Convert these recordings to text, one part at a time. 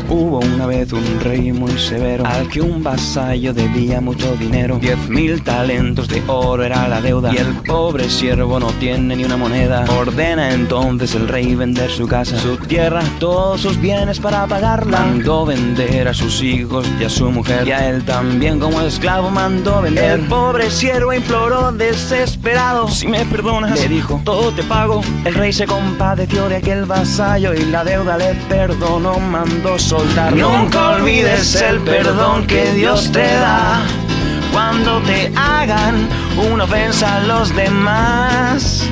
Hubo una vez un rey muy severo al que un vasallo debía mucho dinero. 10.000 talentos de oro era la deuda y el pobre siervo no tiene ni una moneda. Ordena entonces el rey vender su casa, su tierra, todos sus bienes para pagarla. Mandó vender a sus hijos y a su mujer, y a él también como esclavo mandó vender. El pobre siervo imploró desesperado: si me perdonas, le dijo, todo te pago. El rey se compadeció de aquel vasallo y la deuda le perdonó, mandó soltarlo. Nunca olvides el perdón que Dios te da cuando te hagan una ofensa a los demás.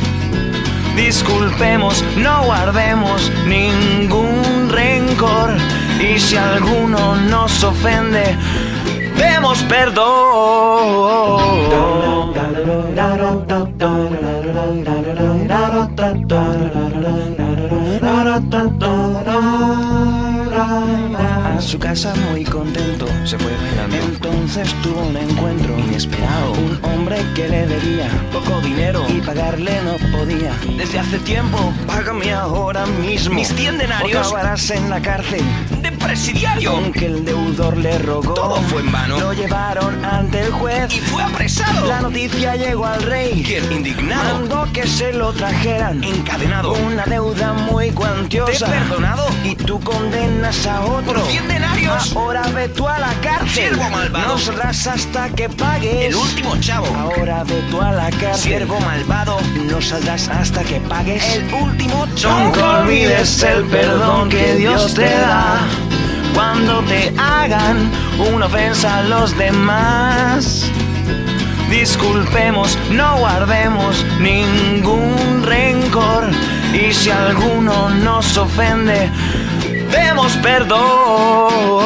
Disculpemos, no guardemos ningún rencor, y si alguno nos ofende, demos perdón. A su casa muy contento se fue bailando. Entonces tuvo un encuentro inesperado. Un hombre que le debía poco dinero y pagarle no podía. Desde hace tiempo, págame ahora mismo mis 100 denarios o acabarás en la cárcel de presidiario. Aunque el deudor le rogó, todo fue en vano. Lo llevaron ante el juez y fue apresado. La noticia llegó al rey, quien indignado mandó que se lo trajeran encadenado. Una deuda muy cuantiosa, ¿te he perdonado? Y tú condenas a otro por 100 denarios. Ahora ve tú a la cárcel, siervo malvado. No saldrás hasta que pagues el último chavo. Ahora ve tú a la cárcel, siervo malvado. No saldrás hasta que pagues el último chavo. Nunca olvides el perdón que Dios te da cuando te hagan una ofensa a los demás. Disculpemos, no guardemos ningún rencor, y si alguno nos ofende, demos perdón.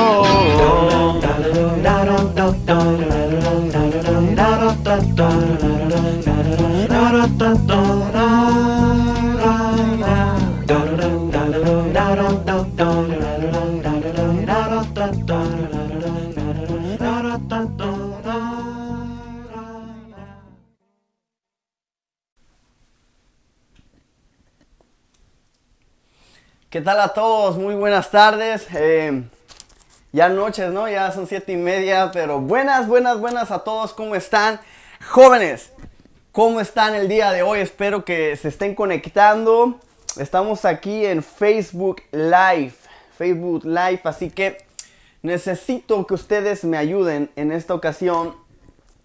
¿Qué tal a todos? Muy buenas tardes. Ya noches, ¿no? Ya son 7:30, pero buenas a todos. ¿Cómo están? Jóvenes, ¿cómo están el día de hoy? Espero que se estén conectando. Estamos aquí en Facebook Live. Así que necesito que ustedes me ayuden en esta ocasión.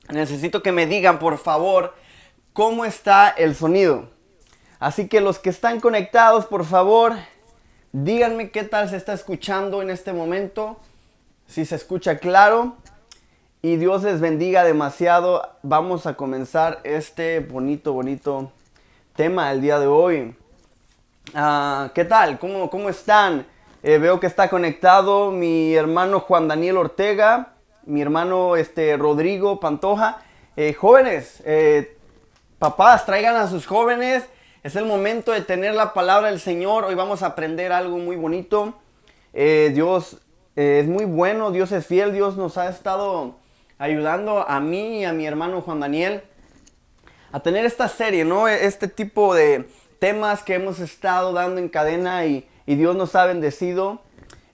Necesito que me digan, por favor, cómo está el sonido. Así que los que están conectados, por favor, díganme qué tal se está escuchando en este momento, si se escucha claro, y Dios les bendiga demasiado. Vamos a comenzar este bonito tema el día de hoy. ¿Qué tal? ¿Cómo están? Veo que está conectado mi hermano Juan Daniel Ortega, mi hermano Rodrigo Pantoja. Jóvenes, papás, traigan a sus jóvenes. Es el momento de tener la palabra del Señor. Hoy vamos a aprender algo muy bonito. Dios es muy bueno, Dios es fiel. Dios nos ha estado ayudando a mí y a mi hermano Juan Daniel a tener esta serie, ¿no? Este tipo de temas que hemos estado dando en cadena y Dios nos ha bendecido.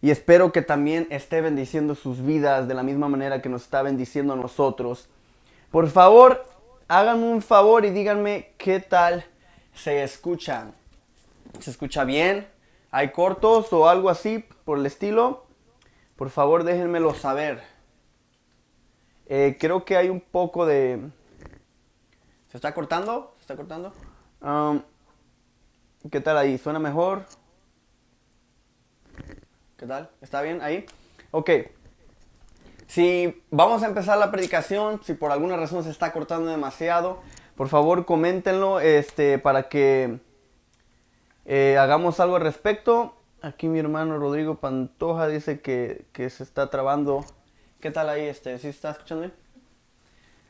Y espero que también esté bendiciendo sus vidas de la misma manera que nos está bendiciendo a nosotros. Por favor, háganme un favor y díganme qué tal se escucha. ¿Se escucha bien? ¿Hay cortos o algo así por el estilo? Por favor, déjenmelo saber. Creo que hay un poco de... ¿Se está cortando? ¿Se está cortando? ¿Qué tal ahí? ¿Suena mejor? ¿Qué tal? ¿Está bien ahí? Ok. Si vamos a empezar la predicación, si por alguna razón se está cortando demasiado, por favor, coméntenlo para que hagamos algo al respecto. Aquí mi hermano Rodrigo Pantoja dice que se está trabando. ¿Qué tal ahí? ¿Sí se está escuchando bien?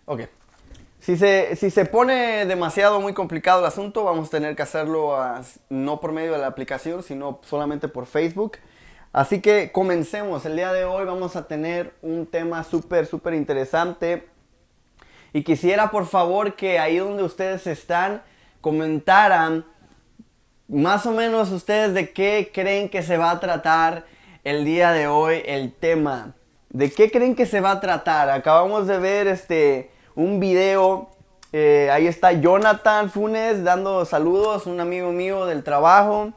Ok. Si se pone demasiado muy complicado el asunto, vamos a tener que hacerlo no por medio de la aplicación, sino solamente por Facebook. Así que comencemos. El día de hoy vamos a tener un tema súper interesante. Y quisiera por favor que ahí donde ustedes están comentaran más o menos ustedes de qué creen que se va a tratar el día de hoy el tema. ¿De qué creen que se va a tratar? Acabamos de ver un video. Ahí está Jonathan Funes dando saludos, un amigo mío del trabajo.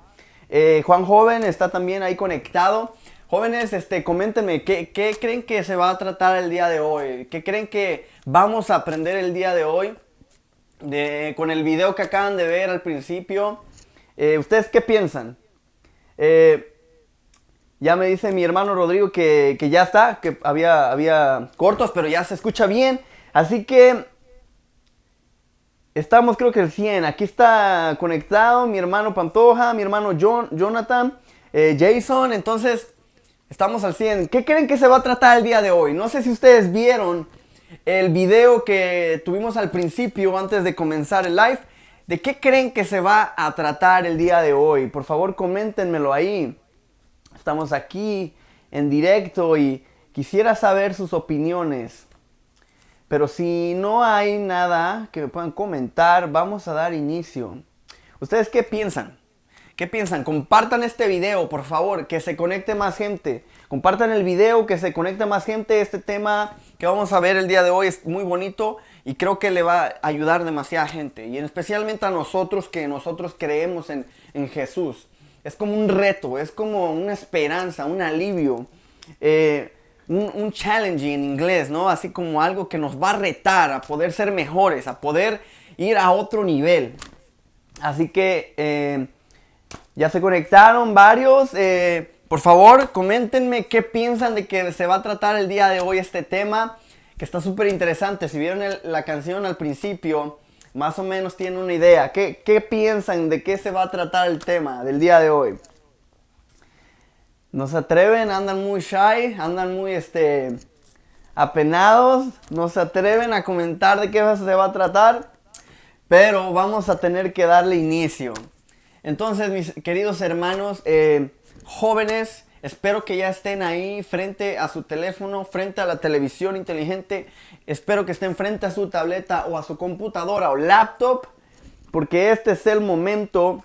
Juan Joven está también ahí conectado. Jóvenes, coméntenme, ¿qué creen que se va a tratar el día de hoy? ¿Qué creen que vamos a aprender el día de hoy? Con el video que acaban de ver al principio. ¿Ustedes qué piensan? Ya me dice mi hermano Rodrigo que ya está, que había cortos, pero ya se escucha bien. Así que estamos creo que el 100. Aquí está conectado mi hermano Pantoja, mi hermano Jonathan, Jason. Entonces estamos al 100. ¿Qué creen que se va a tratar el día de hoy? No sé si ustedes vieron el video que tuvimos al principio antes de comenzar el live. ¿De qué creen que se va a tratar el día de hoy? Por favor, coméntenmelo ahí. Estamos aquí en directo y quisiera saber sus opiniones. Pero si no hay nada que me puedan comentar, vamos a dar inicio. ¿Ustedes qué piensan? ¿Qué piensan? Compartan este video, por favor, que se conecte más gente. Compartan el video, que se conecte más gente. Este tema que vamos a ver el día de hoy es muy bonito y creo que le va a ayudar demasiada gente. Y especialmente a nosotros que nosotros creemos en Jesús. Es como un reto, es como una esperanza, un alivio. Un challenge en inglés, ¿no? Así como algo que nos va a retar a poder ser mejores, a poder ir a otro nivel. Así que ya se conectaron varios. Por favor, coméntenme qué piensan de que se va a tratar el día de hoy este tema, que está súper interesante. Si vieron la canción al principio, más o menos tienen una idea. ¿Qué piensan de qué se va a tratar el tema del día de hoy? No se atreven, andan muy shy, andan muy apenados, no se atreven a comentar de qué se va a tratar, pero vamos a tener que darle inicio. Entonces, mis queridos hermanos, jóvenes, espero que ya estén ahí frente a su teléfono, frente a la televisión inteligente, espero que estén frente a su tableta o a su computadora o laptop, porque este es el momento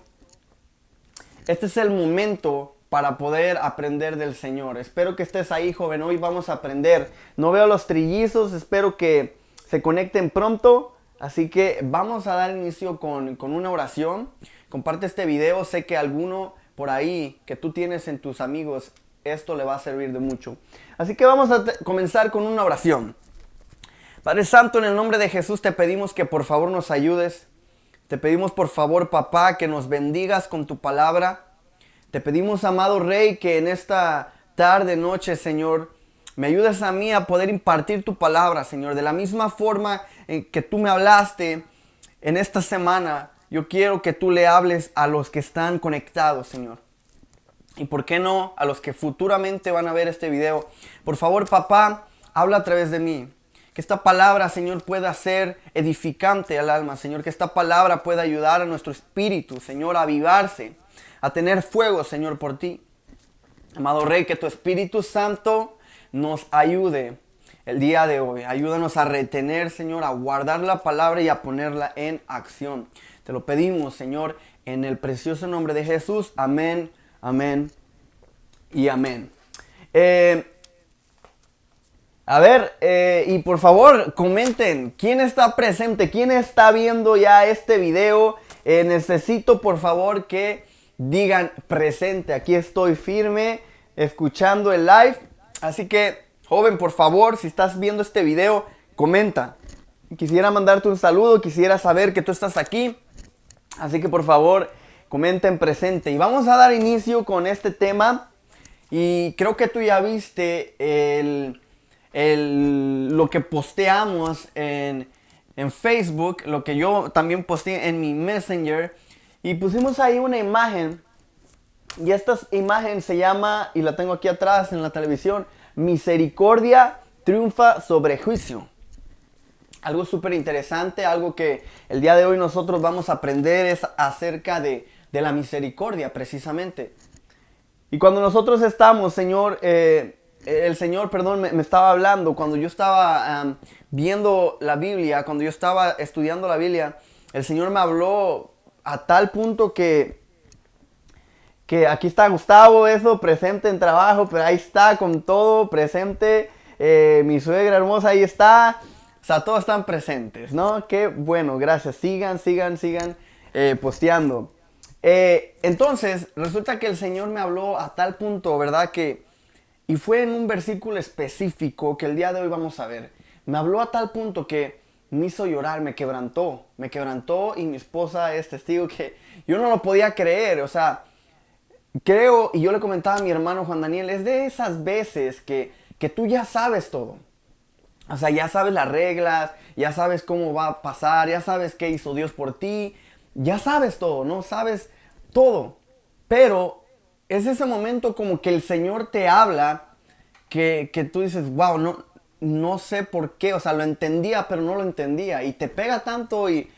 para poder aprender del Señor. Espero que estés ahí, joven. Hoy vamos a aprender. No veo los trillizos. Espero que se conecten pronto. Así que vamos a dar inicio con una oración. Comparte este video. Sé que alguno por ahí que tú tienes en tus amigos, esto le va a servir de mucho. Así que vamos a comenzar con una oración. Padre Santo, en el nombre de Jesús te pedimos que por favor nos ayudes. Te pedimos por favor, papá, que nos bendigas con tu palabra. Te pedimos, amado Rey, que en esta tarde, noche, Señor, me ayudes a mí a poder impartir tu palabra, Señor. De la misma forma en que tú me hablaste en esta semana, yo quiero que tú le hables a los que están conectados, Señor. Y por qué no, a los que futuramente van a ver este video. Por favor, papá, habla a través de mí. Que esta palabra, Señor, pueda ser edificante al alma, Señor. Que esta palabra pueda ayudar a nuestro espíritu, Señor, a avivarse, a tener fuego, Señor, por ti. Amado Rey, que tu Espíritu Santo nos ayude el día de hoy. Ayúdanos a retener, Señor, a guardar la palabra y a ponerla en acción. Te lo pedimos, Señor, en el precioso nombre de Jesús. Amén, amén y amén. Y por favor, comenten quién está presente, quién está viendo ya este video. Necesito, por favor, que digan presente. Aquí estoy firme, escuchando el live. Así que, joven, por favor, si estás viendo este video, comenta. Quisiera mandarte un saludo, quisiera saber que tú estás aquí. Así que, por favor, comenten presente. Y vamos a dar inicio con este tema. Y creo que tú ya viste lo que posteamos en Facebook, lo que yo también posteé en mi Messenger. Y pusimos ahí una imagen. Y esta imagen se llama, y la tengo aquí atrás en la televisión, Misericordia triunfa sobre juicio. algo súper interesante, algo que el día de hoy nosotros vamos a aprender es acerca de la misericordia precisamente. Y cuando nosotros estamos, Señor, el Señor, perdón, me estaba hablando, cuando yo estaba viendo la Biblia, cuando yo estaba estudiando la Biblia, el Señor me habló a tal punto que aquí está Gustavo, eso, presente en trabajo, pero ahí está con todo, presente, mi suegra hermosa ahí está, o sea, todos están presentes, ¿no? Qué bueno, gracias, sigan posteando. Entonces, resulta que el Señor me habló a tal punto, ¿verdad? Y fue en un versículo específico que el día de hoy vamos a ver. Me habló a tal punto que me hizo llorar, me quebrantó y mi esposa es testigo que yo no lo podía creer, o sea, creo, y yo le comentaba a mi hermano Juan Daniel, es de esas veces que tú ya sabes todo. O sea, ya sabes las reglas, ya sabes cómo va a pasar, ya sabes qué hizo Dios por ti, ya sabes todo, ¿no? Sabes todo. Pero es ese momento como que el Señor te habla que tú dices, wow, no sé por qué, o sea, lo entendía, pero no lo entendía. Y te pega tanto y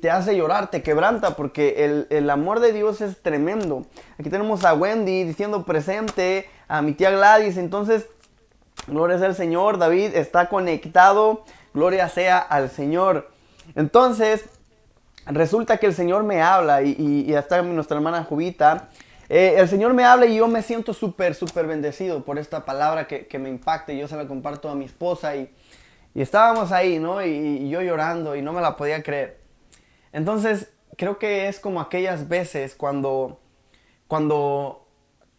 te hace llorar, te quebranta, porque el amor de Dios es tremendo. Aquí tenemos a Wendy diciendo presente, a mi tía Gladys, entonces... Gloria sea al Señor, David está conectado, gloria sea al Señor. Entonces, resulta que el Señor me habla y hasta nuestra hermana Jubita, el Señor me habla y yo me siento súper bendecido por esta palabra que me impacta y yo se la comparto a mi esposa y estábamos ahí, ¿no? Y yo llorando y no me la podía creer. Entonces, creo que es como aquellas veces cuando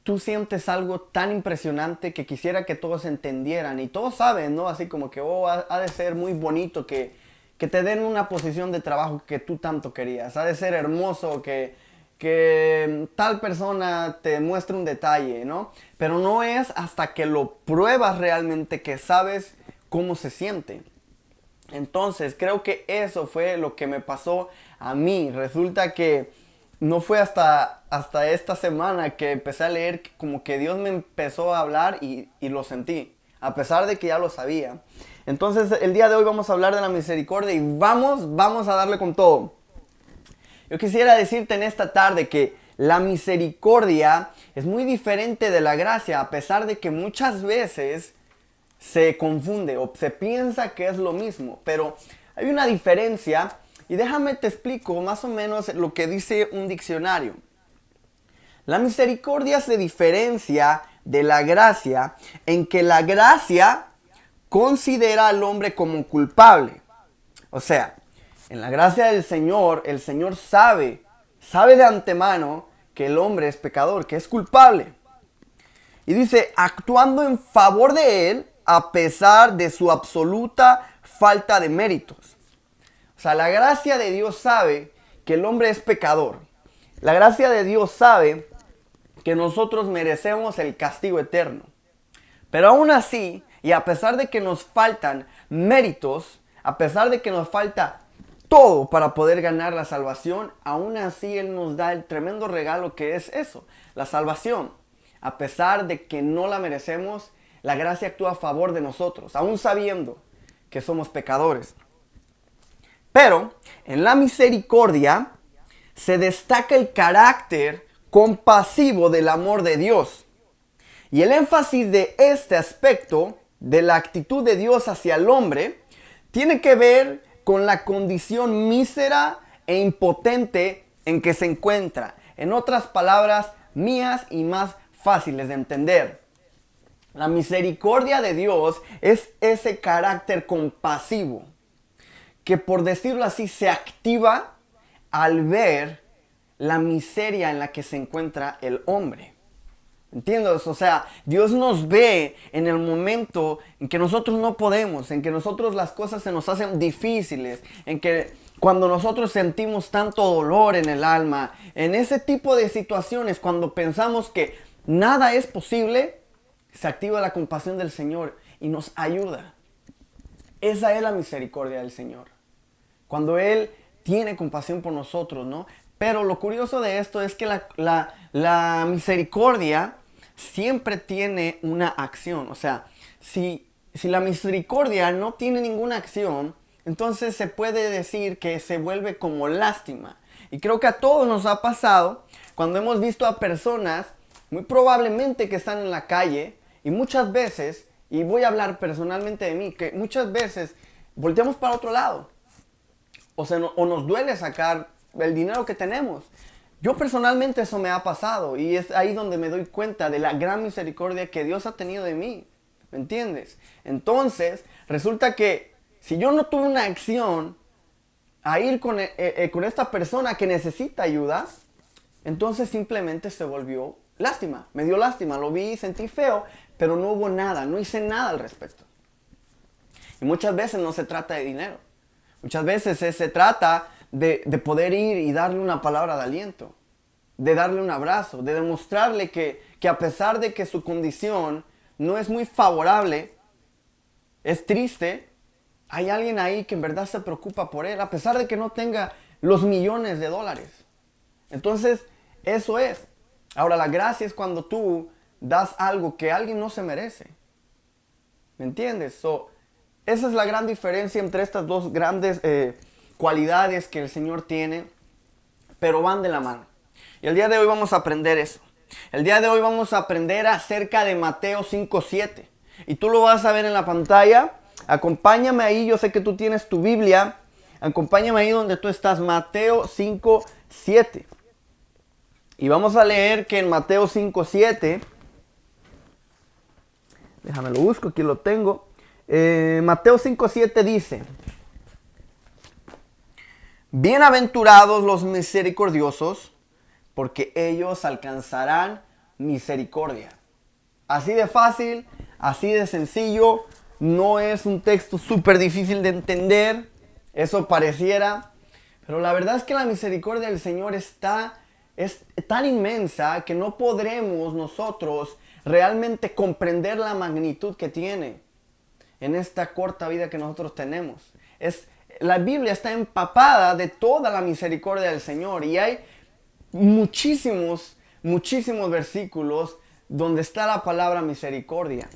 tú sientes algo tan impresionante que quisiera que todos entendieran y todos saben, ¿no? Así como que, oh, ha de ser muy bonito que te den una posición de trabajo que tú tanto querías. Ha de ser hermoso que tal persona te muestre un detalle, ¿no? Pero no es hasta que lo pruebas realmente que sabes cómo se siente. Entonces, creo que eso fue lo que me pasó a mí. Resulta que no fue hasta esta semana que empecé a leer como que Dios me empezó a hablar y lo sentí, a pesar de que ya lo sabía. Entonces, el día de hoy vamos a hablar de la misericordia y vamos a darle con todo. Yo quisiera decirte en esta tarde que la misericordia es muy diferente de la gracia, a pesar de que muchas veces se confunde o se piensa que es lo mismo, pero hay una diferencia y déjame te explico más o menos lo que dice un diccionario. La misericordia se diferencia de la gracia en que la gracia considera al hombre como culpable. O sea, en la gracia del Señor, el Señor sabe de antemano que el hombre es pecador, que es culpable. Y dice, actuando en favor de él a pesar de su absoluta falta de méritos. O sea, la gracia de Dios sabe que el hombre es pecador. La gracia de Dios sabe que nosotros merecemos el castigo eterno. Pero aún así, y a pesar de que nos faltan méritos, a pesar de que nos falta todo para poder ganar la salvación, aún así Él nos da el tremendo regalo que es eso, la salvación. A pesar de que no la merecemos, la gracia actúa a favor de nosotros, aún sabiendo que somos pecadores. Pero en la misericordia se destaca el carácter compasivo del amor de Dios. Y el énfasis de este aspecto, de la actitud de Dios hacia el hombre, tiene que ver con la condición mísera e impotente en que se encuentra. En otras palabras, mías y más fáciles de entender. La misericordia de Dios es ese carácter compasivo que, por decirlo así, se activa al ver la miseria en la que se encuentra el hombre. ¿Entiendes? O sea, Dios nos ve en el momento en que nosotros no podemos, en que nosotros las cosas se nos hacen difíciles, en que cuando nosotros sentimos tanto dolor en el alma, en ese tipo de situaciones, cuando pensamos que nada es posible, se activa la compasión del Señor y nos ayuda. Esa es la misericordia del Señor. Cuando Él tiene compasión por nosotros, ¿no? Pero lo curioso de esto es que la misericordia siempre tiene una acción. O sea, si la misericordia no tiene ninguna acción, entonces se puede decir que se vuelve como lástima. Y creo que a todos nos ha pasado cuando hemos visto a personas, muy probablemente que están en la calle, y muchas veces, y voy a hablar personalmente de mí, que muchas veces volteamos para otro lado. O nos duele sacar el dinero que tenemos. Yo personalmente eso me ha pasado y es ahí donde me doy cuenta de la gran misericordia que Dios ha tenido de mí. ¿Me entiendes? Entonces, resulta que si yo no tuve una acción a ir con esta persona que necesita ayuda, entonces simplemente se volvió lástima. Me dio lástima, lo vi, sentí feo, pero no hubo nada, no hice nada al respecto. Y muchas veces no se trata de dinero. Muchas veces se trata de poder ir y darle una palabra de aliento, de darle un abrazo, de demostrarle que a pesar de que su condición no es muy favorable, es triste, hay alguien ahí que en verdad se preocupa por él, a pesar de que no tenga los millones de dólares. Entonces, eso es. Ahora, la gracia es cuando tú das algo que alguien no se merece. ¿Me entiendes? Esa es la gran diferencia entre estas dos grandes cualidades que el Señor tiene, pero van de la mano. Y el día de hoy vamos a aprender eso. El día de hoy vamos a aprender acerca de Mateo 5:7. Y tú lo vas a ver en la pantalla. Acompáñame ahí, yo sé que tú tienes tu Biblia. Acompáñame ahí donde tú estás, Mateo 5:7. Y vamos a leer que en Mateo 5:7, déjame lo busco, aquí lo tengo. Mateo 5:7 dice: bienaventurados los misericordiosos, porque ellos alcanzarán misericordia. Así de fácil, así de sencillo, no es un texto súper difícil de entender, eso pareciera, pero la verdad es que la misericordia del Señor es tan inmensa que no podremos nosotros realmente comprender la magnitud que tiene en esta corta vida que nosotros tenemos. La Biblia está empapada de toda la misericordia del Señor y hay muchísimos versículos donde está la palabra misericordia.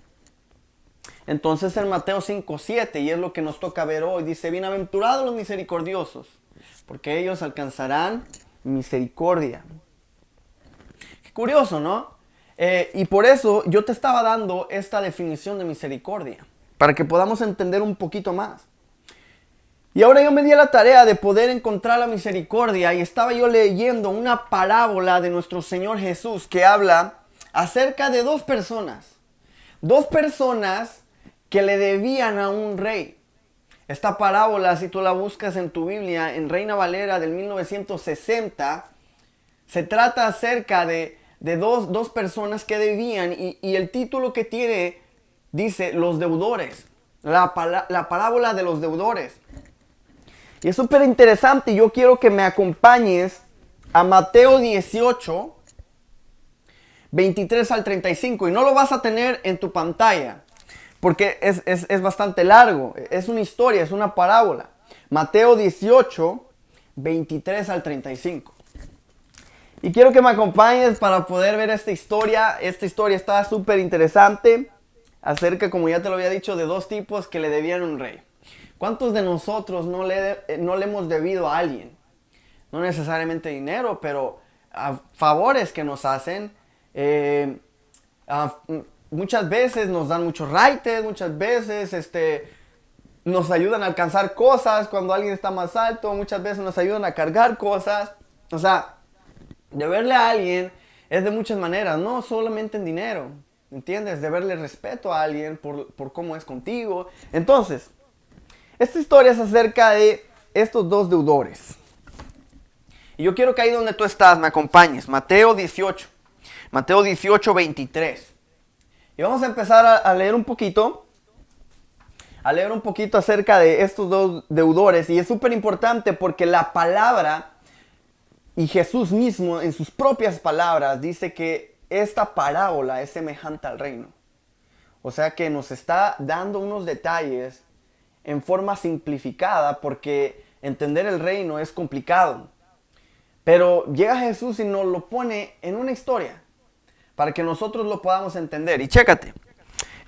Entonces en Mateo 5:7, y es lo que nos toca ver hoy, dice: bienaventurados los misericordiosos, porque ellos alcanzarán misericordia. Qué curioso, ¿no? Y por eso yo te estaba dando esta definición de misericordia, para que podamos entender un poquito más. Y ahora yo me di a la tarea de poder encontrar la misericordia y estaba yo leyendo una parábola de nuestro Señor Jesús que habla acerca de dos personas que le debían a un rey. Esta parábola, si tú la buscas en tu Biblia, en Reina Valera del 1960, se trata acerca de dos personas que debían y el título que tiene dice los deudores, la parábola de los deudores. Y es súper interesante y yo quiero que me acompañes a Mateo 18, 23 al 35. Y no lo vas a tener en tu pantalla porque es bastante largo. Es una historia, es una parábola. Mateo 18, 23 al 35. Y quiero que me acompañes para poder ver esta historia. Esta historia está súper interesante acerca, como ya te lo había dicho, de dos tipos que le debían a un rey. ¿Cuántos de nosotros no le hemos debido a alguien? No necesariamente dinero, pero a favores que nos hacen. Muchas veces nos dan muchos raites, muchas veces nos ayudan a alcanzar cosas cuando alguien está más alto, muchas veces nos ayudan a cargar cosas. O sea, deberle a alguien es de muchas maneras, no solamente en dinero, ¿entiendes? Deberle respeto a alguien por cómo es contigo. Entonces, esta historia es acerca de estos dos deudores. Y yo quiero que ahí donde tú estás me acompañes. Mateo 18, 23. Y vamos a empezar a leer un poquito. Acerca de estos dos deudores. Y es súper importante porque la palabra, y Jesús mismo en sus propias palabras, dice que esta parábola es semejante al reino. O sea que nos está dando unos detalles en forma simplificada porque entender el reino es complicado. Pero llega Jesús y nos lo pone en una historia para que nosotros lo podamos entender. Y chécate,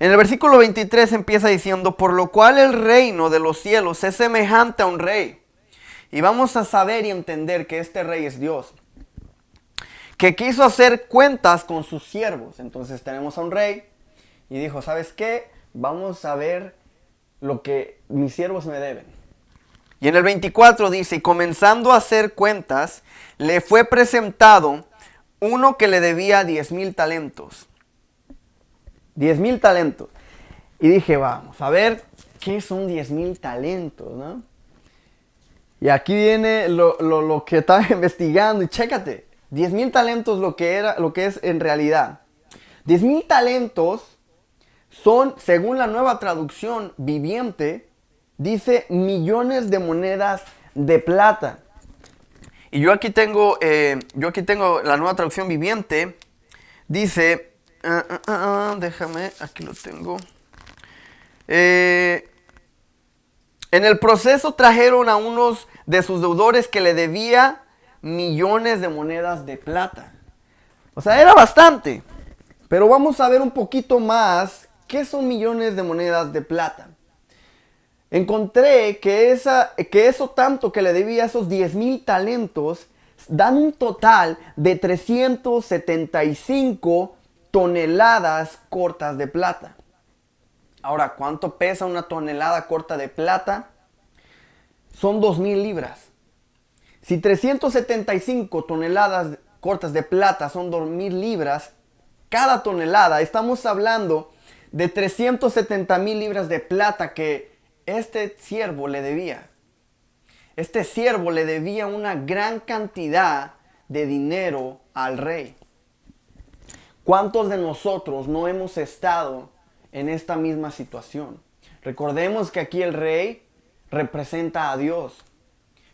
En el versículo 23 empieza diciendo, por lo cual el reino de los cielos es semejante a un rey. Y vamos a saber y entender que este rey es Dios, que quiso hacer cuentas con sus siervos. Entonces tenemos a un rey y dijo, ¿sabes qué? Vamos a ver lo que mis siervos me deben. Y en el 24 dice, y comenzando a hacer cuentas, le fue presentado uno que le debía 10,000 talentos. 10,000 talentos. Y dije, vamos a ver qué son 10,000 talentos, ¿no? Y aquí viene lo que estaba investigando. Y chécate, 10,000 talentos lo que es en realidad. 10,000 talentos son, según la nueva traducción viviente, dice millones de monedas de plata. Y yo aquí tengo la nueva traducción viviente. Dice, déjame, aquí lo tengo. En el proceso trajeron a unos de sus deudores que le debía millones de monedas de plata. O sea, era bastante. Pero vamos a ver un poquito más qué son millones de monedas de plata. Encontré que eso tanto que le debía, esos 10,000 talentos, dan un total de 375 toneladas cortas de plata. Ahora, ¿cuánto pesa una tonelada corta de plata? Son 2,000 libras. Si 375 toneladas cortas de plata son 2,000 libras, cada tonelada, estamos hablando de 370,000 libras de plata que este siervo le debía. Este siervo le debía una gran cantidad de dinero al rey. ¿Cuántos de nosotros no hemos estado en esta misma situación? Recordemos que aquí el rey representa a Dios.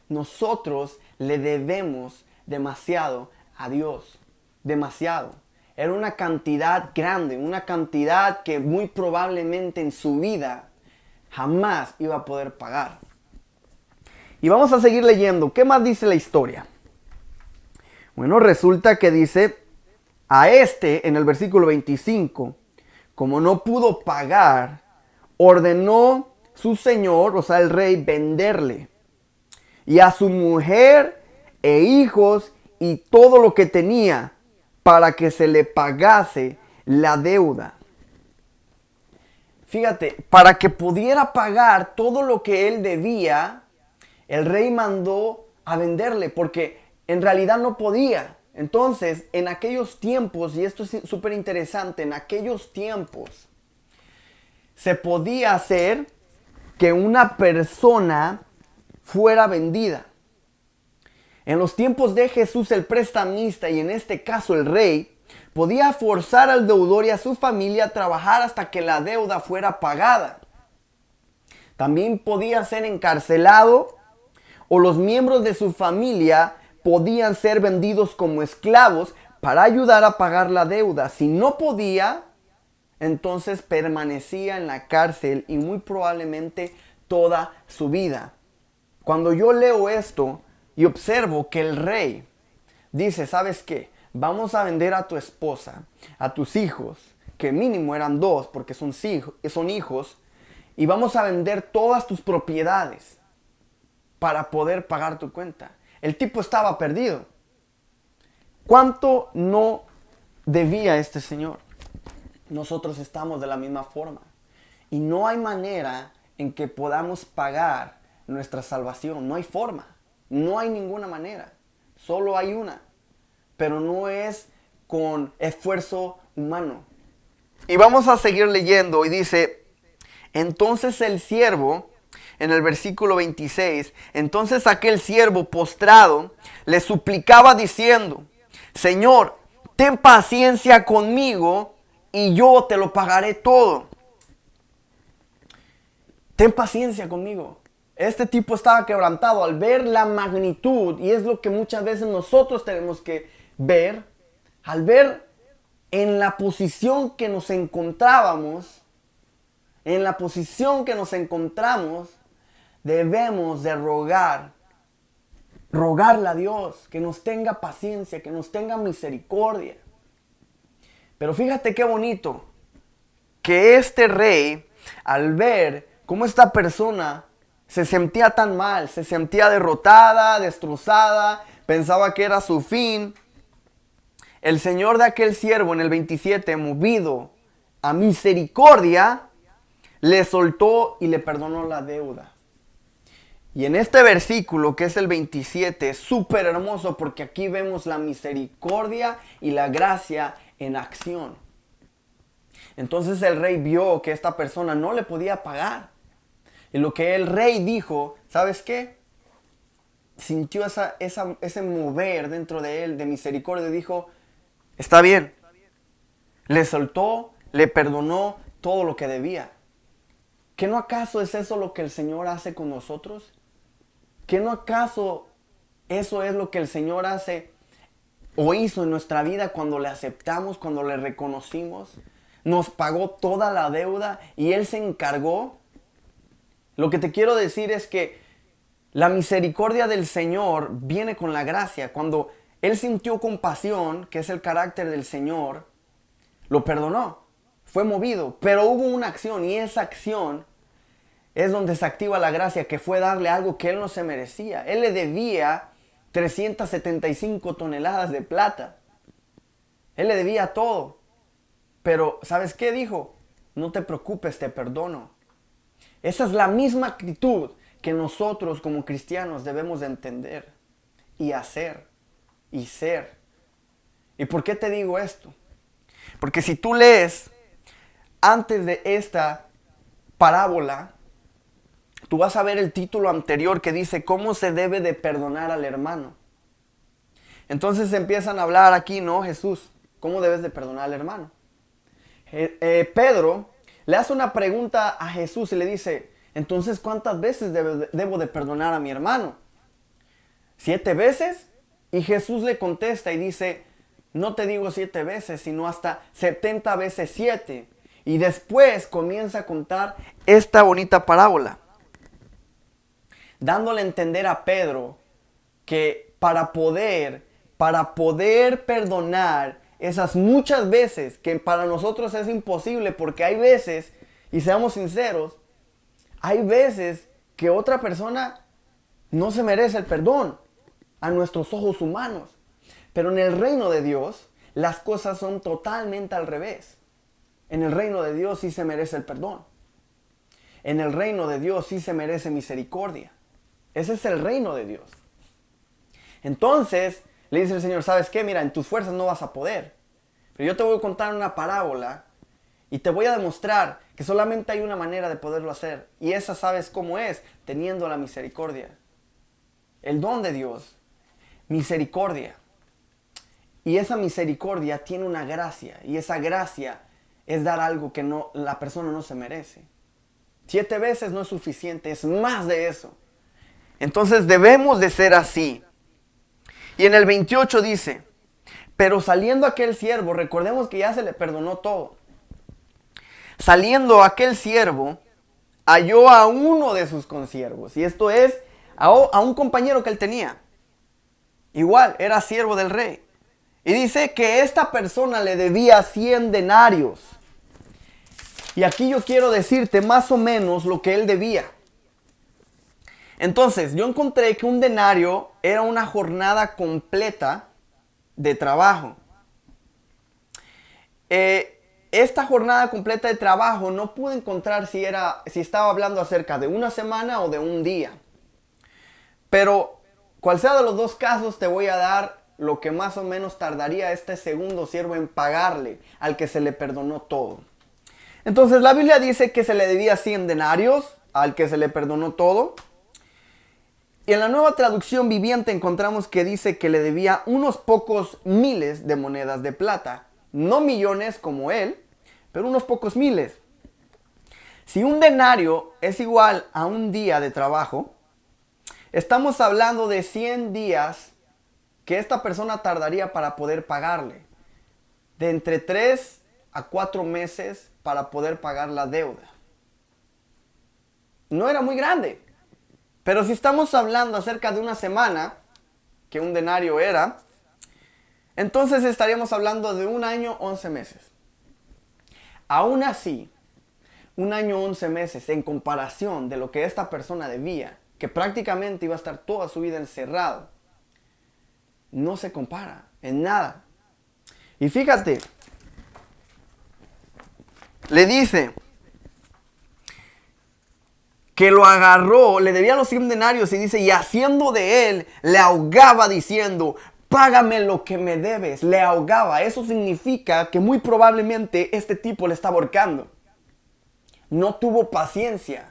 Nosotros le debemos demasiado a Dios. Demasiado. Era una cantidad grande, una cantidad que muy probablemente en su vida jamás iba a poder pagar. Y vamos a seguir leyendo. ¿Qué más dice la historia? Bueno, resulta que dice, a este, en el versículo 25, como no pudo pagar, ordenó su señor, o sea, el rey, venderle. Y a su mujer e hijos y todo lo que tenía, para que se le pagase la deuda. Fíjate, para que pudiera pagar todo lo que él debía, el rey mandó a venderle, porque en realidad no podía. Entonces, en aquellos tiempos, y esto es súper interesante, en aquellos tiempos se podía hacer que una persona fuera vendida. En los tiempos de Jesús el prestamista, y en este caso el rey, podía forzar al deudor y a su familia a trabajar hasta que la deuda fuera pagada. También podía ser encarcelado, o los miembros de su familia podían ser vendidos como esclavos para ayudar a pagar la deuda. Si no podía, entonces permanecía en la cárcel y muy probablemente toda su vida. Cuando yo leo esto y observo que el rey dice, ¿sabes qué? Vamos a vender a tu esposa, a tus hijos, que mínimo eran 2 porque son hijos, y vamos a vender todas tus propiedades para poder pagar tu cuenta. El tipo estaba perdido. ¿Cuánto no debía este señor? Nosotros estamos de la misma forma. Y no hay manera en que podamos pagar nuestra salvación. No hay forma. No hay ninguna manera. Solo hay una. Pero no es con esfuerzo humano. Y vamos a seguir leyendo y dice, entonces el siervo, en el versículo 26, entonces aquel siervo postrado le suplicaba diciendo, Señor, ten paciencia conmigo y yo te lo pagaré todo. Ten paciencia conmigo. Este tipo estaba quebrantado al ver la magnitud, y es lo que muchas veces nosotros tenemos que ver, al ver en la posición que nos encontrábamos, debemos de rogarle a Dios que nos tenga paciencia, que nos tenga misericordia. Pero fíjate qué bonito. que este rey, al ver cómo esta persona se sentía tan mal, se sentía derrotada, destrozada, pensaba que era su fin, el señor de aquel siervo en el 27, movido a misericordia, le soltó y le perdonó la deuda. Y en este versículo, que es el 27, es súper hermoso porque aquí vemos la misericordia y la gracia en acción. Entonces el rey vio que esta persona no le podía pagar. Y lo que el rey dijo, ¿sabes qué? Sintió ese mover dentro de él de misericordia y dijo, está bien. Le soltó, le perdonó todo lo que debía. ¿Qué no acaso es eso lo que el Señor hace con nosotros? ¿Qué no acaso eso es lo que el Señor hace o hizo en nuestra vida cuando le aceptamos, cuando le reconocimos? Nos pagó toda la deuda y Él se encargó. Lo que te quiero decir es que la misericordia del Señor viene con la gracia. Cuando Él sintió compasión, que es el carácter del Señor, lo perdonó, fue movido, pero hubo una acción y esa acción es donde se activa la gracia, que fue darle algo que Él no se merecía. Él le debía 375 toneladas de plata. Él le debía todo. Pero, ¿sabes qué dijo? No te preocupes, te perdono. Esa es la misma actitud que nosotros como cristianos debemos de entender y hacer y ser. ¿Y por qué te digo esto? Porque si tú lees antes de esta parábola, tú vas a ver el título anterior que dice ¿cómo se debe de perdonar al hermano? Entonces empiezan a hablar aquí, ¿no? Jesús, ¿cómo debes de perdonar al hermano? Pedro le hace una pregunta a Jesús y le dice, entonces ¿cuántas veces debo de perdonar a mi hermano? ¿7 veces? Y Jesús le contesta y dice, no te digo 7 veces, sino hasta 70 veces 7. Y después comienza a contar esta bonita parábola, dándole a entender a Pedro que para poder perdonar esas muchas veces que para nosotros es imposible, porque hay veces, y seamos sinceros, hay veces que otra persona no se merece el perdón a nuestros ojos humanos. Pero en el reino de Dios las cosas son totalmente al revés. En el reino de Dios sí se merece el perdón. En el reino de Dios sí se merece misericordia. Ese es el reino de Dios. Entonces le dice el Señor, ¿sabes qué? Mira, en tus fuerzas no vas a poder. Pero yo te voy a contar una parábola y te voy a demostrar que solamente hay una manera de poderlo hacer. Y esa, ¿sabes cómo es? Teniendo la misericordia. El don de Dios. Misericordia. Y esa misericordia tiene una gracia. Y esa gracia es dar algo que la persona no se merece. 7 veces no es suficiente, es más de eso. Entonces debemos de ser así. Y en el 28 dice, pero saliendo aquel siervo, recordemos que ya se le perdonó todo. Saliendo aquel siervo, halló a uno de sus consiervos. Y esto es a un compañero que él tenía. Igual, era siervo del rey. Y dice que esta persona le debía 100 denarios. Y aquí yo quiero decirte más o menos lo que él debía. Entonces, yo encontré que un denario era una jornada completa de trabajo. Esta jornada completa de trabajo no pude encontrar si estaba hablando acerca de una semana o de un día. Pero, cual sea de los dos casos, te voy a dar lo que más o menos tardaría este segundo siervo en pagarle al que se le perdonó todo. Entonces, la Biblia dice que se le debía 100 denarios al que se le perdonó todo. Y en la Nueva Traducción Viviente encontramos que dice que le debía unos pocos miles de monedas de plata. No millones como él, pero unos pocos miles. Si un denario es igual a un día de trabajo, estamos hablando de 100 días que esta persona tardaría para poder pagarle. De entre 3 a 4 meses para poder pagar la deuda. No era muy grande. Pero si estamos hablando acerca de una semana, que un denario era, entonces estaríamos hablando de 1 año, 11 meses. Aún así, un año 11 meses en comparación de lo que esta persona debía, que prácticamente iba a estar toda su vida encerrado, no se compara en nada. Y fíjate, le dice que lo agarró, le debía los 100 denarios y dice, y haciendo de él, le ahogaba diciendo, págame lo que me debes. Le ahogaba. Eso significa que muy probablemente este tipo le estaba ahorcando. No tuvo paciencia.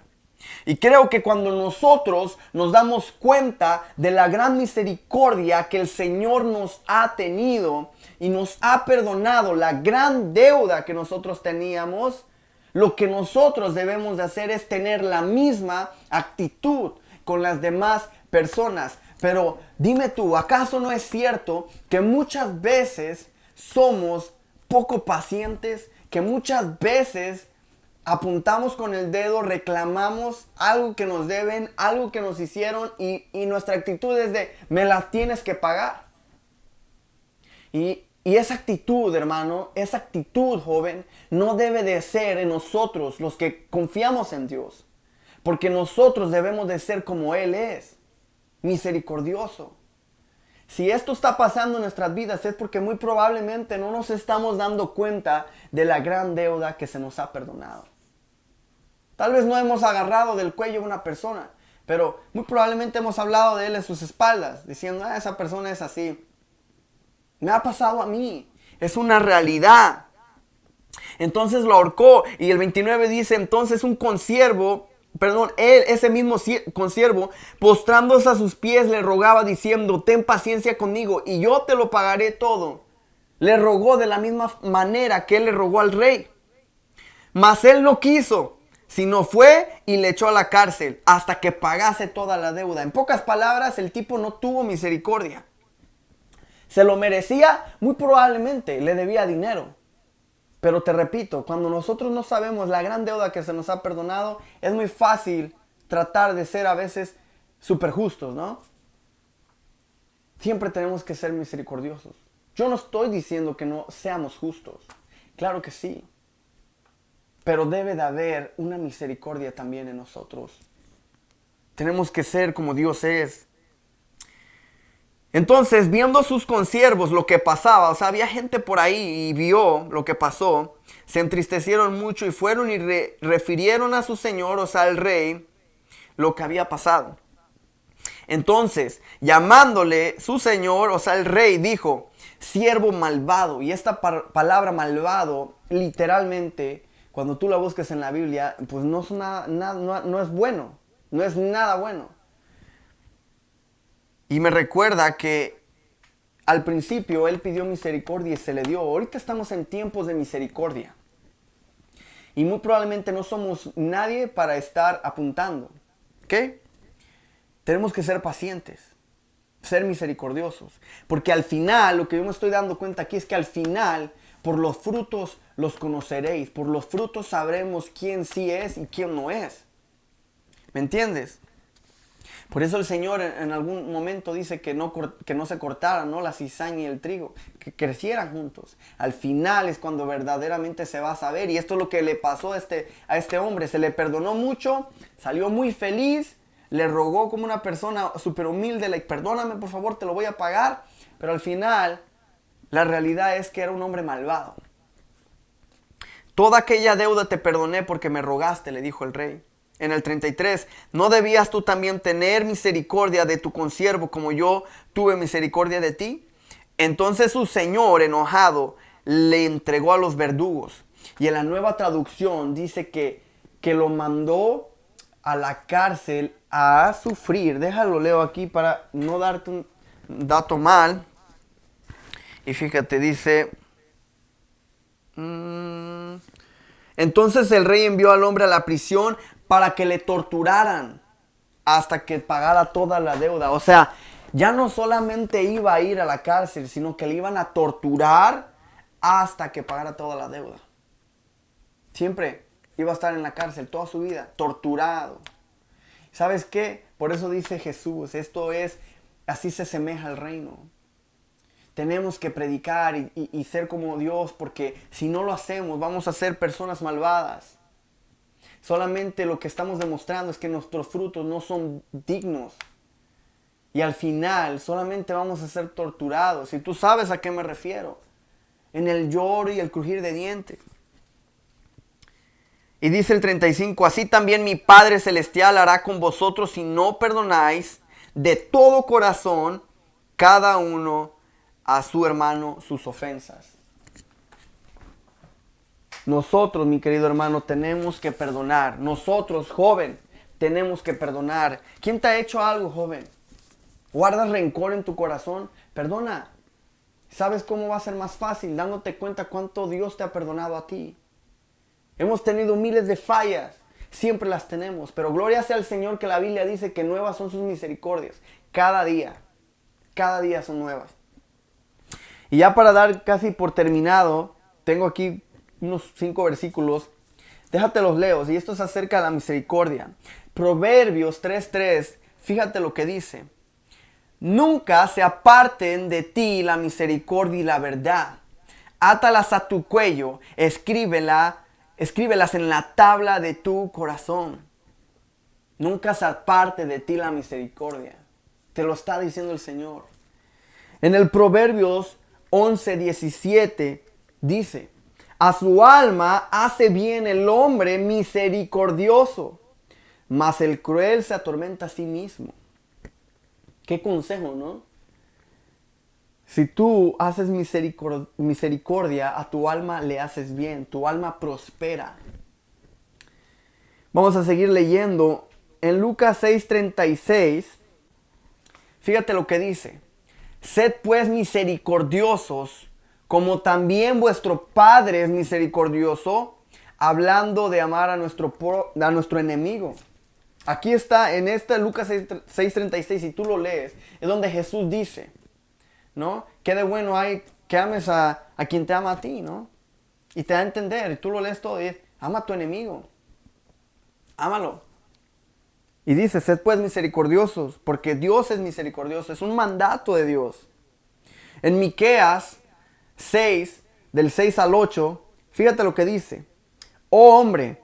Y creo que cuando nosotros nos damos cuenta de la gran misericordia que el Señor nos ha tenido y nos ha perdonado la gran deuda que nosotros teníamos, lo que nosotros debemos de hacer es tener la misma actitud con las demás personas. Pero dime tú, ¿acaso no es cierto que muchas veces somos poco pacientes? Que muchas veces apuntamos con el dedo, reclamamos algo que nos deben, algo que nos hicieron y nuestra actitud es de, me la tienes que pagar. Y esa actitud, hermano, esa actitud, joven, no debe de ser en nosotros los que confiamos en Dios. Porque nosotros debemos de ser como Él es, misericordioso. Si esto está pasando en nuestras vidas es porque muy probablemente no nos estamos dando cuenta de la gran deuda que se nos ha perdonado. Tal vez no hemos agarrado del cuello a una persona, pero muy probablemente hemos hablado de él en sus espaldas, diciendo, esa persona es así. Me ha pasado a mí, es una realidad. Entonces lo ahorcó y el 29 dice, entonces un consiervo, él, ese mismo consiervo, postrándose a sus pies, le rogaba diciendo, ten paciencia conmigo y yo te lo pagaré todo. Le rogó de la misma manera que él le rogó al rey. Mas él no quiso, sino fue y le echó a la cárcel hasta que pagase toda la deuda. En pocas palabras, el tipo no tuvo misericordia. ¿Se lo merecía? Muy probablemente, le debía dinero. Pero te repito, cuando nosotros no sabemos la gran deuda que se nos ha perdonado, es muy fácil tratar de ser a veces súper justos, ¿no? Siempre tenemos que ser misericordiosos. Yo no estoy diciendo que no seamos justos. Claro que sí. Pero debe de haber una misericordia también en nosotros. Tenemos que ser como Dios es. Entonces, viendo sus consiervos lo que pasaba, o sea, había gente por ahí y vio lo que pasó, se entristecieron mucho y fueron y refirieron a su señor, o sea, al rey, lo que había pasado. Entonces, llamándole su señor, o sea, el rey, dijo, siervo malvado. Y esta palabra malvado, literalmente, cuando tú la busques en la Biblia, pues no es no es bueno, no es nada bueno. Y me recuerda que al principio él pidió misericordia y se le dio. Ahorita estamos en tiempos de misericordia. Y muy probablemente no somos nadie para estar apuntando. ¿Ok? Tenemos que ser pacientes, ser misericordiosos. Porque al final, lo que yo me estoy dando cuenta aquí es que al final, por los frutos los conoceréis. Por los frutos sabremos quién sí es y quién no es. ¿Me entiendes? Por eso el Señor en algún momento dice que no se cortaran, ¿no?, la cizaña y el trigo, que crecieran juntos. Al final es cuando verdaderamente se va a saber. Y esto es lo que le pasó a este hombre. Se le perdonó mucho, salió muy feliz, le rogó como una persona súper humilde, perdóname por favor, te lo voy a pagar. Pero al final, la realidad es que era un hombre malvado. Toda aquella deuda te perdoné porque me rogaste, le dijo el rey. En el 33, ¿no debías tú también tener misericordia de tu consiervo como yo tuve misericordia de ti? Entonces su señor, enojado, le entregó a los verdugos. Y en la Nueva Traducción dice que lo mandó a la cárcel a sufrir. Déjalo, leo aquí para no darte un dato mal. Y fíjate, dice... Entonces el rey envió al hombre a la prisión para que le torturaran hasta que pagara toda la deuda. O sea, ya no solamente iba a ir a la cárcel, sino que le iban a torturar hasta que pagara toda la deuda. Siempre iba a estar en la cárcel toda su vida, torturado. ¿Sabes qué? Por eso dice Jesús, así se asemeja al reino. Tenemos que predicar y ser como Dios, porque si no lo hacemos, vamos a ser personas malvadas. Solamente lo que estamos demostrando es que nuestros frutos no son dignos. Y al final solamente vamos a ser torturados. Y tú sabes a qué me refiero. En el lloro y el crujir de dientes. Y dice el 35, así también mi Padre Celestial hará con vosotros si no perdonáis de todo corazón cada uno a su hermano sus ofensas. Nosotros, mi querido hermano, tenemos que perdonar. Nosotros, joven, tenemos que perdonar. ¿Quién te ha hecho algo, joven? ¿Guardas rencor en tu corazón? Perdona. ¿Sabes cómo va a ser más fácil? Dándote cuenta cuánto Dios te ha perdonado a ti. Hemos tenido miles de fallas. Siempre las tenemos. Pero gloria sea al Señor que la Biblia dice que nuevas son sus misericordias. Cada día. Cada día son nuevas. Y ya para dar casi por terminado, tengo aquí unos 5 versículos. Déjate los leo. Y esto es acerca de la misericordia. Proverbios 3:3. Fíjate lo que dice. Nunca se aparten de ti la misericordia y la verdad. Átalas a tu cuello, escríbelas en la tabla de tu corazón. Nunca se aparte de ti la misericordia. Te lo está diciendo el Señor. En el Proverbios 11:17 dice, a su alma hace bien el hombre misericordioso, mas el cruel se atormenta a sí mismo. Qué consejo, ¿no? Si tú haces misericordia, a tu alma le haces bien, tu alma prospera. Vamos a seguir leyendo. En Lucas 6:36, fíjate lo que dice. Sed pues misericordiosos, como también vuestro Padre es misericordioso, hablando de amar a nuestro enemigo. Aquí está, en Lucas 6:36, si tú lo lees, es donde Jesús dice, ¿no? Qué de bueno hay que ames a quien te ama a ti, ¿no? Y te da a entender, y tú lo lees todo y dices, ama a tu enemigo. Ámalo. Y dice, sed pues misericordiosos, porque Dios es misericordioso, es un mandato de Dios. En Miqueas 6, del 6 al 8, fíjate lo que dice. Oh hombre,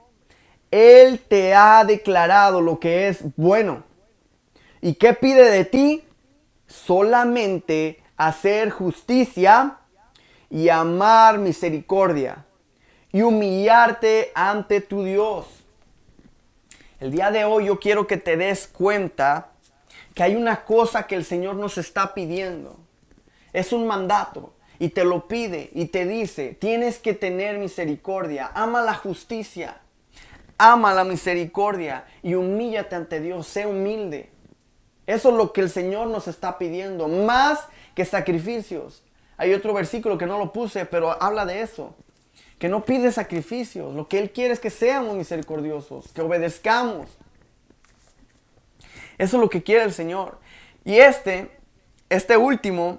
Él te ha declarado lo que es bueno. ¿Y qué pide de ti? Solamente hacer justicia y amar misericordia y humillarte ante tu Dios. El día de hoy yo quiero que te des cuenta que hay una cosa que el Señor nos está pidiendo. Es un mandato y te lo pide y te dice, tienes que tener misericordia, ama la justicia, ama la misericordia y humíllate ante Dios, sé humilde. Eso es lo que el Señor nos está pidiendo, más que sacrificios. Hay otro versículo que no lo puse, pero habla de eso. Que no pide sacrificios. Lo que Él quiere es que seamos misericordiosos, que obedezcamos. Eso es lo que quiere el Señor. Y este último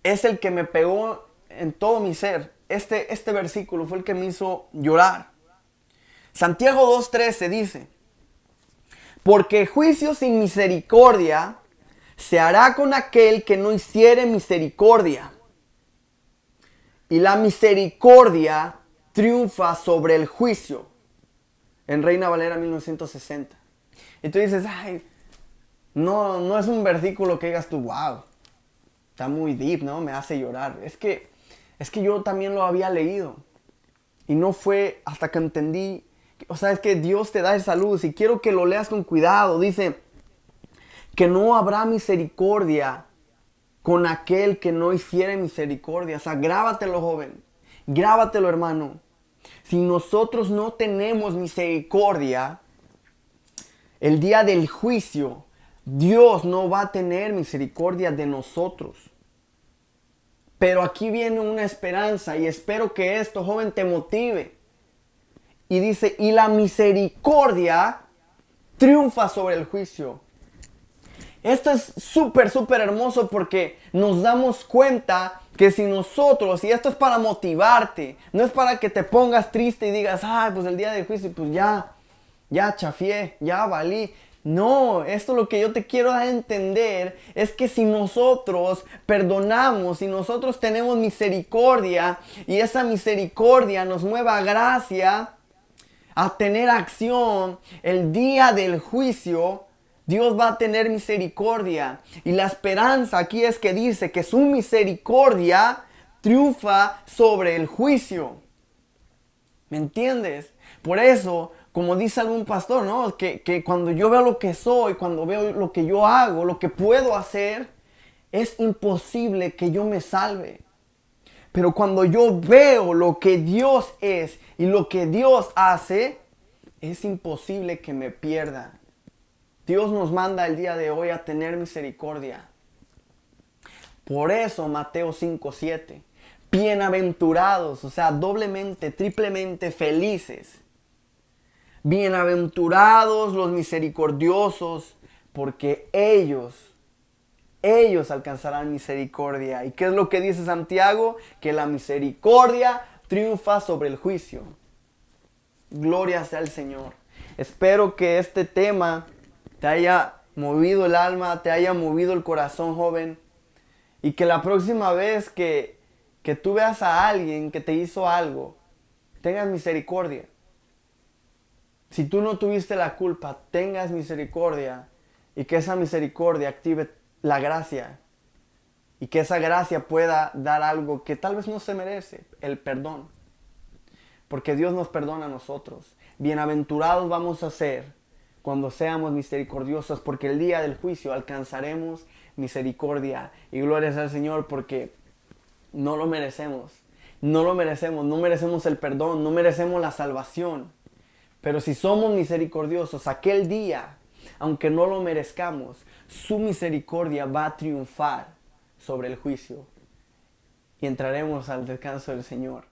es el que me pegó en todo mi ser. Este versículo fue el que me hizo llorar. Santiago 2:13 dice, porque juicio sin misericordia se hará con aquel que no hiciere misericordia. Y la misericordia triunfa sobre el juicio. En Reina Valera 1960. Y tú dices, ay, no es un versículo que digas tú, wow, está muy deep, ¿no? Me hace llorar. Es que yo también lo había leído. Y no fue hasta que entendí, o sea, es que Dios te da esa luz. Y quiero que lo leas con cuidado. Dice que no habrá misericordia con aquel que no hiciere misericordia. O sea, grábatelo, joven. Grábatelo, hermano. Si nosotros no tenemos misericordia, el día del juicio, Dios no va a tener misericordia de nosotros. Pero aquí viene una esperanza y espero que esto, joven, te motive. Y dice, y la misericordia triunfa sobre el juicio. Esto es súper hermoso porque nos damos cuenta que si nosotros, y esto es para motivarte, no es para que te pongas triste y digas, ay, pues el día del juicio, pues ya chafié, ya valí. No, esto lo que yo te quiero dar a entender es que si nosotros perdonamos, si nosotros tenemos misericordia y esa misericordia nos mueve a gracia, a tener acción el día del juicio, Dios va a tener misericordia. Y la esperanza aquí es que dice que su misericordia triunfa sobre el juicio. ¿Me entiendes? Por eso, como dice algún pastor, ¿no? Que cuando yo veo lo que soy, cuando veo lo que yo hago, lo que puedo hacer, es imposible que yo me salve. Pero cuando yo veo lo que Dios es y lo que Dios hace, es imposible que me pierda. Dios nos manda el día de hoy a tener misericordia. Por eso Mateo 5:7. Bienaventurados, o sea, doblemente, triplemente felices. Bienaventurados los misericordiosos, porque ellos alcanzarán misericordia. ¿Y qué es lo que dice Santiago? Que la misericordia triunfa sobre el juicio. Gloria sea al Señor. Espero que este tema te haya movido el alma, te haya movido el corazón, joven. Y que la próxima vez que tú veas a alguien que te hizo algo, tengas misericordia. Si tú no tuviste la culpa, tengas misericordia. Y que esa misericordia active la gracia. Y que esa gracia pueda dar algo que tal vez no se merece, el perdón. Porque Dios nos perdona a nosotros. Bienaventurados vamos a ser cuando seamos misericordiosos, porque el día del juicio alcanzaremos misericordia. Y gloria sea al Señor, porque no lo merecemos. No lo merecemos, no merecemos el perdón, no merecemos la salvación. Pero si somos misericordiosos, aquel día, aunque no lo merezcamos, su misericordia va a triunfar sobre el juicio. Y entraremos al descanso del Señor.